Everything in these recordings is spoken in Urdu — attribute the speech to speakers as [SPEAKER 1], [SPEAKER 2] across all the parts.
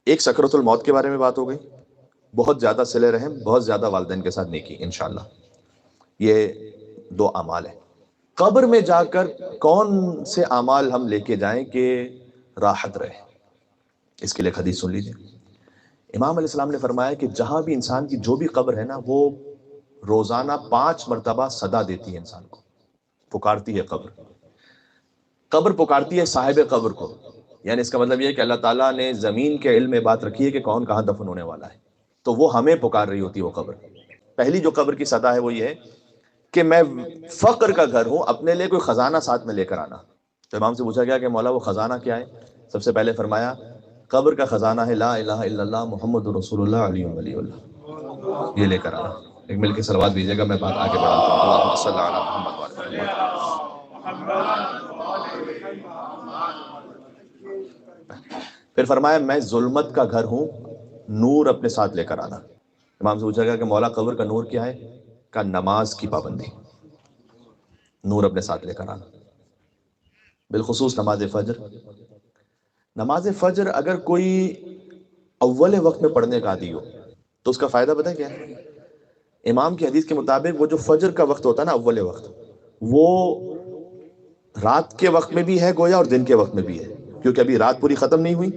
[SPEAKER 1] ایک سکرۃ الموت کے بارے میں بات ہو گئی، بہت زیادہ صلہ رحم، بہت زیادہ والدین کے ساتھ نیکی انشاءاللہ، یہ دو اعمال ہیں۔ قبر میں جا کر کون سے اعمال ہم لے کے جائیں کہ راحت رہے، اس کے لیے حدیث سن لیجیے۔ امام علیہ السلام نے فرمایا کہ جہاں بھی انسان کی جو بھی قبر ہے نا، وہ روزانہ 5 مرتبہ صدا دیتی ہے، انسان کو پکارتی ہے قبر۔ قبر پکارتی ہے صاحب قبر کو، یعنی اس کا مطلب یہ ہے کہ اللہ تعالیٰ نے زمین کے علم میں بات رکھی ہے کہ کون کہاں دفن ہونے والا ہے، تو وہ ہمیں پکار رہی ہوتی ہے وہ قبر۔ پہلی جو قبر کی صدا ہے وہ یہ ہے کہ میں فقر کا گھر ہوں، اپنے لیے کوئی خزانہ ساتھ میں لے کر آنا۔ تو امام سے پوچھا گیا کہ مولا وہ خزانہ کیا ہے؟ سب سے پہلے فرمایا قبر کا خزانہ ہے لا الہ الا اللہ محمد رسول اللہ علیہ ولی اللہ، یہ لے کر آنا۔ ایک مل کے صلوات دیجیے گا، میں بات آگے بڑھاتا ہوں۔ اللہم صلی علی محمد وعلی محمد۔ پھر فرمایا میں ظلمت کا گھر ہوں، نور اپنے ساتھ لے کر آنا۔ امام سے پوچھا گیا کہ مولا قبر کا نور کیا ہے؟ کا نماز کی پابندی، نور اپنے ساتھ لے کر آنا، بالخصوص نماز فجر۔ نماز فجر اگر کوئی اول وقت میں پڑھنے کا عادی ہو تو اس کا فائدہ پتہ کیا ہے؟ امام کی حدیث کے مطابق وہ جو فجر کا وقت ہوتا ہے نا، اول وقت، وہ رات کے وقت میں بھی ہے گویا اور دن کے وقت میں بھی ہے، کیونکہ ابھی رات پوری ختم نہیں ہوئی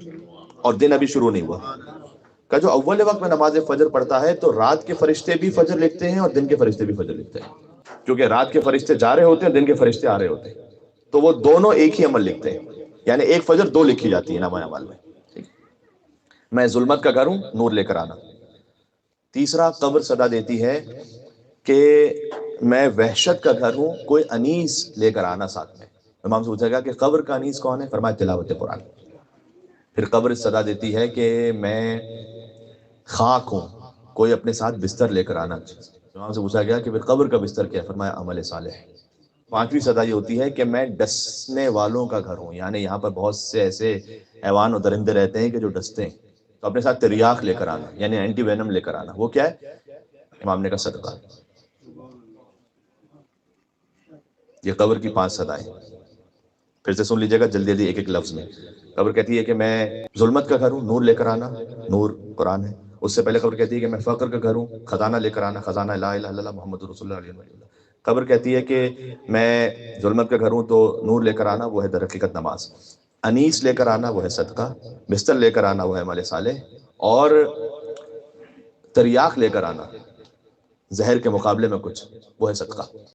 [SPEAKER 1] اور دن ابھی شروع نہیں ہوا۔ کہ جو اول وقت میں نماز فجر پڑھتا ہے تو رات کے فرشتے بھی فجر لکھتے ہیں اور دن کے فرشتے بھی فجر لکھتے ہیں، کیونکہ رات کے فرشتے جا رہے ہوتے ہیں، دن کے فرشتے آ رہے ہوتے ہیں، تو وہ دونوں ایک ہی عمل لکھتے ہیں، یعنی ایک فجر دو لکھی جاتی ہے نامہ اعمال میں۔ میں ظلمت کا گھر ہوں، نور لے کر آنا۔ تیسرا قبر صدا دیتی ہے کہ میں وحشت کا گھر ہوں، کوئی انیس لے کر آنا ساتھ میں۔ امام سے پوچھا گیا کہ قبر کا انیس کون ہے؟ فرمایا تلاوت قرآن۔ پھر قبر صدا دیتی ہے کہ میں خاک ہوں، کوئی اپنے ساتھ بستر لے کر آنا۔ امام سے پوچھا گیا کہ پھر قبر کا بستر کیا ہے؟ فرمایا عمل صالح۔ پانچویں صدا یہ ہوتی ہے کہ میں ڈسنے والوں کا گھر ہوں، یعنی یہاں پر بہت سے ایسے حیوان اور درندے رہتے ہیں کہ جو ڈستے ہیں، تو اپنے ساتھ تریاق لے کر آنا، یعنی اینٹی وینم لے کر آنا۔ وہ کیا ہے؟ امام نے کہا صدقہ۔ یہ قبر کی 5 صدائیں۔ پھر سے سن لیجیے گا جلدی جلدی ایک ایک لفظ میں۔ قبر کہتی ہے کہ میں ظلمت کا گھر ہوں، نور لے کر آنا، نور قرآن ہے۔ اس سے پہلے قبر کہتی ہے کہ میں فقر کا گھر ہوں، خزانہ لے کر آنا، خزانہ لا الہ الا اللہ محمد رسول اللہ علیہ وسلم۔ قبر کہتی ہے کہ میں ظلمت کا گھر ہوں تو نور لے کر آنا، وہ ہے در حقیقت نماز۔ انیس لے کر آنا، وہ ہے صدقہ۔ بستر لے کر آنا، وہ ہے عمل صالح۔ اور تریاق لے کر آنا زہر کے مقابلے میں کچھ، وہ ہے صدقہ۔